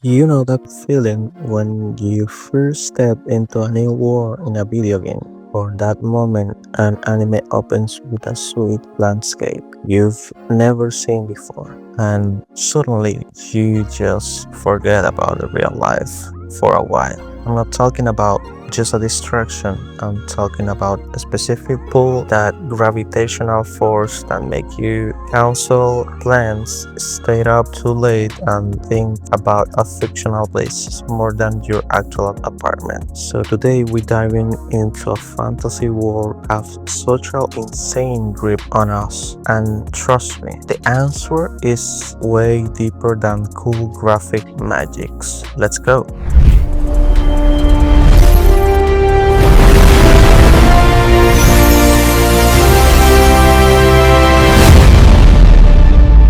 You know that feeling when you first step into a new world in a video game, or that moment an anime opens with a sweet landscape you've never seen before, and suddenly you just forget about the real life for a while. I'm not talking about just a distraction. I'm talking about a specific pull, that gravitational force that make you cancel plans, stay up too late, and think about a fictional place more than your actual apartment. So today we diving into a fantasy world have such an insane grip on us. And trust me, the answer is way deeper than cool graphic magics. Let's go.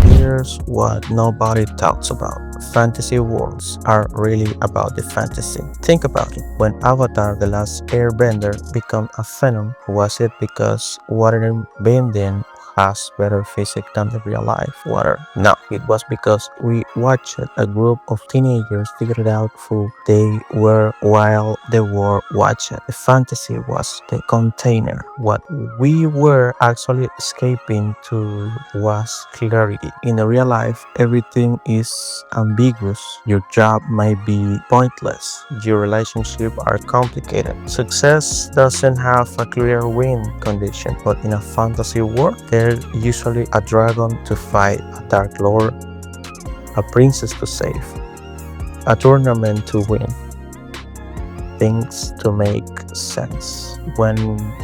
Here's what nobody talks about. Fantasy worlds are really about the fantasy. Think about it. When Avatar The Last Airbender became a phenomenon, was it because water bending has better physics than the real life water? No, it was because we watched a group of teenagers figure it out who they were while they were watching. The fantasy was the container. What we were actually escaping to was clarity. In the real life, everything is ambiguous. Your job might be pointless. Your relationships are complicated. Success doesn't have a clear win condition, but in a fantasy world, there's usually a dragon to fight, a dark lord, a princess to save, a tournament to win, things to make sense. When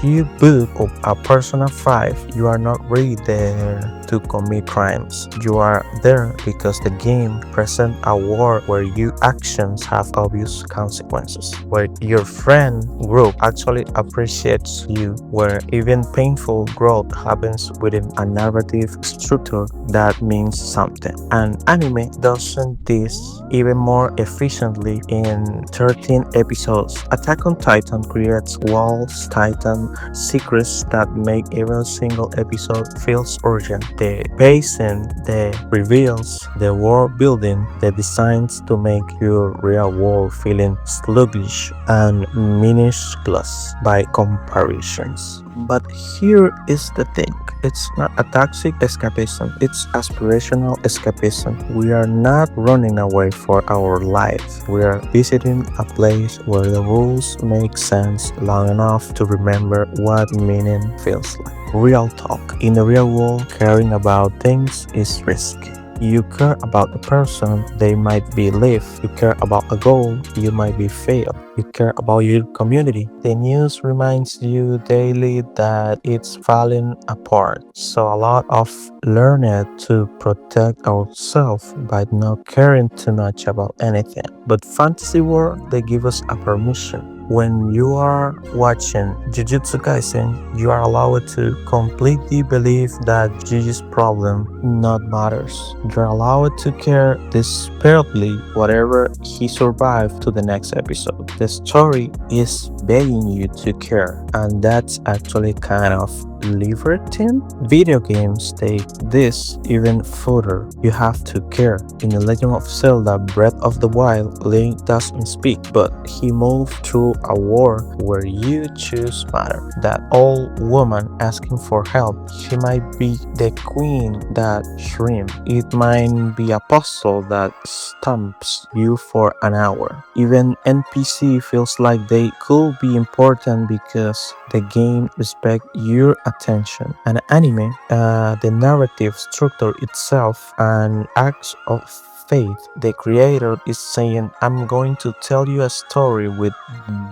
you boot up a Persona 5, you are not really there to commit crimes. You are there because the game presents a world where your actions have obvious consequences, where your friend group actually appreciates you, where even painful growth happens within a narrative structure that means something. And anime doesn't this even more efficiently in 13 episodes. Attack on Titan creates walls, Titan secrets that make every single episode feels urgent. The pacing, the reveals, the world building, the designs to make your real world feeling sluggish and minusculous by comparisons. But here is the thing. It's not a toxic escapism, it's aspirational escapism. We are not running away for our life. We are visiting a place where the rules make sense long enough to remember what meaning feels like. Real talk. In the real world, caring about things is risky. You care about a person, they might be live. You care about a goal, you might be fail. You care about your community. The news reminds you daily that it's falling apart. So a lot of learned to protect ourselves by not caring too much about anything. But fantasy world, they give us a permission. When you are watching Jujutsu Kaisen, you are allowed to completely believe that Juju's problem not matters. You're allowed to care desperately whatever he survived to the next episode. The story is begging you to care, and that's actually kind of libertine. Video games take this even further. You have to care. In The Legend of Zelda Breath of the Wild, Link doesn't speak, but he moves through a world where you choose matter. That old woman asking for help, she might be the queen that shrimp. It might be a puzzle that stumps you for an hour. Even NPC feels like they could be important because the game respects your attention. An anime, the narrative structure itself, an act of faith. The creator is saying, I'm going to tell you a story with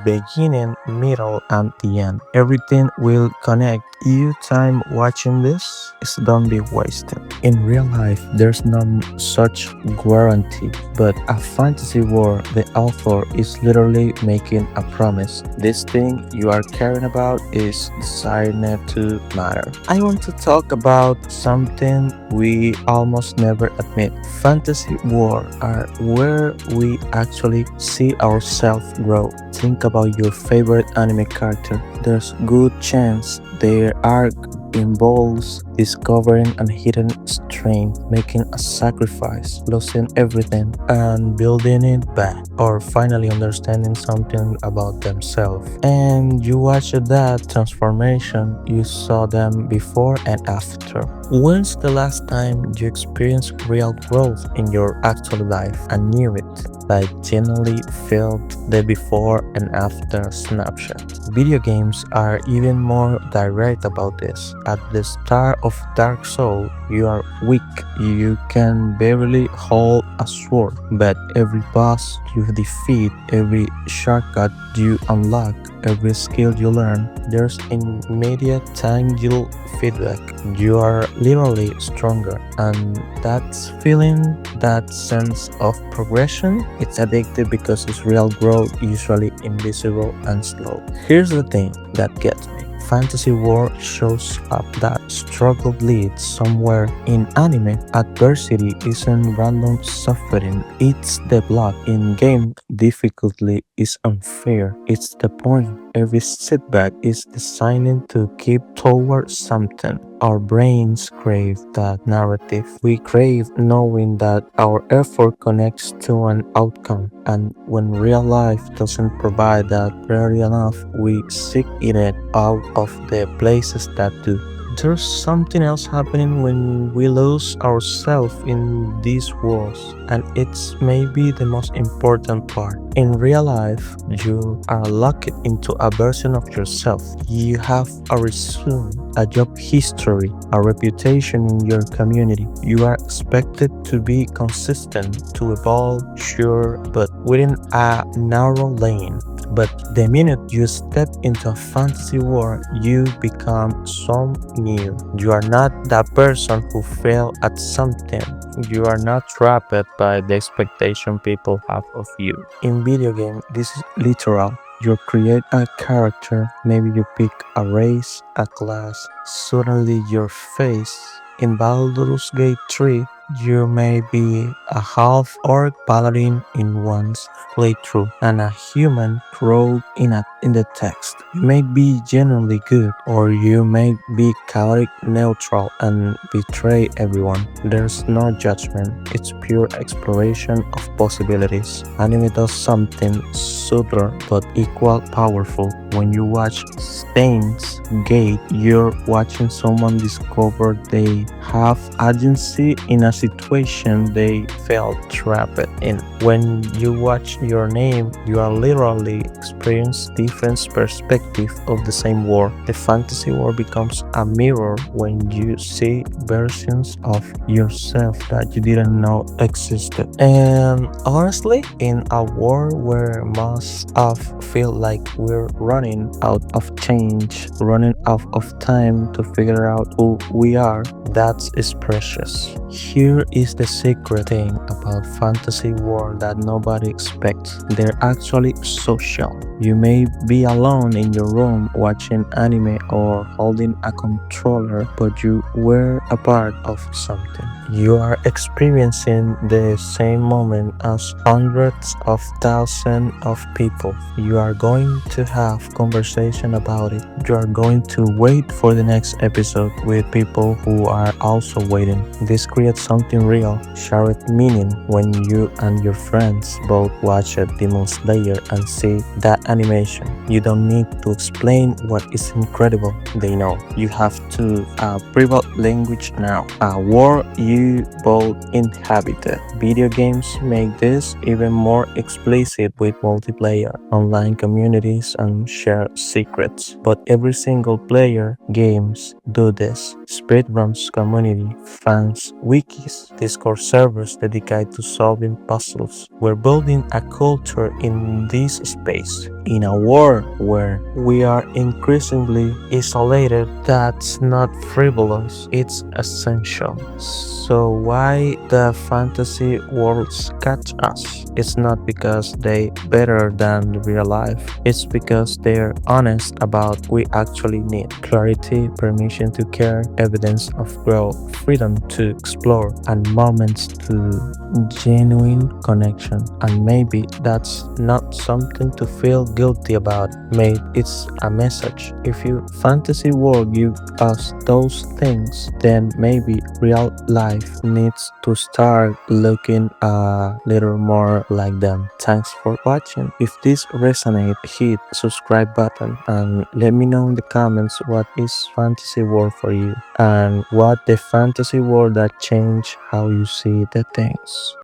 beginning, middle, and the end. Everything will connect. You time watching this is don't be wasted. In real life, there's no such guarantee, but a fantasy world, the author is literally making a promise. This thing you are caring about is designed to matter. I want to talk about something we almost never admit. Fantasy world are where we actually see ourselves grow. Think about your favorite anime character. There's good chance their arc involves discovering a hidden strength, making a sacrifice, losing everything, and building it back, or finally understanding something about themselves. And you watch that transformation, you saw them before and after. When's the last time you experienced real growth in your actual life and knew it? Like genuinely felt the before and after snapshot. Video games are even more direct about this. At the start of Dark Souls, you are weak, you can barely hold a sword, but every boss you defeat, every shortcut you unlock, every skill you learn, there's immediate tangible feedback. You are literally stronger, and that feeling, that sense of progression, it's addictive because it's real growth, usually invisible and slow. Here's the thing that gets me. Fantasy world shows up that struggle leads somewhere in anime. Adversity isn't random suffering, it's the block. In game, difficulty is unfair. It's the point. Every setback is designed to keep toward something. Our brains crave that narrative. We crave knowing that our effort connects to an outcome. And when real life doesn't provide that rarely enough, we seek it out of the places that do. There's something else happening when we lose ourselves in these worlds, and it's maybe the most important part. In real life, you are locked into a version of yourself. You have a resume, a job history, a reputation in your community. You are expected to be consistent, to evolve, sure, but within a narrow lane. But the minute you step into a fantasy world, you become some new. You are not that person who failed at something. You are not trapped by the expectation people have of you. In video game, this is literal. You create a character, maybe you pick a race, a class, suddenly your face. In Baldur's Gate 3, you may be a half orc paladin in one's playthrough and a human rogue in the text. You may be genuinely good, or you may be chaotic neutral and betray everyone. There's no judgment, it's pure exploration of possibilities. Anime does something subtle but equal powerful. When you watch Steins Gate, you're watching someone discover they have agency in a situation they felt trapped in. When you watch Your Name, you are literally experiencing different perspective of the same world. The fantasy world becomes a mirror when you see versions of yourself that you didn't know existed. And honestly, in a world where most of feel like we're running out of change, running out of time to figure out who we are, that is precious. Here is the secret thing about fantasy world that nobody expects. They're actually social. You may be alone in your room watching anime or holding a controller, but you were a part of something. You are experiencing the same moment as hundreds of thousands of people. You are going to have conversation about it. You are going to wait for the next episode with people who are also waiting. This creates something real, shared meaning when you and your friends both watch a Demon Slayer and see that animation. You don't need to explain what is incredible. They know. You have to private language now. A world you both inhabited. Video games make this even more explicit with multiplayer, online communities, and shared secrets. But every single player games do this. Speedruns community, fans, wikis, Discord servers dedicated to solving puzzles. We're building a culture in this space. In a world where we are increasingly isolated, that's not frivolous, it's essential. So why the fantasy worlds catch us? It's not because they better than real life. It's because they're honest about we actually need. Clarity, permission to care, evidence of growth, freedom to explore, and moments to genuine connection. And maybe that's not something to feel guilty about. Mate, it's a message. If your fantasy world give us those things, then maybe real life needs to start looking a little more like them. Thanks for watching. If this resonate, hit subscribe button and let me know in the comments what is fantasy world for you and what the fantasy world that change how you see the things.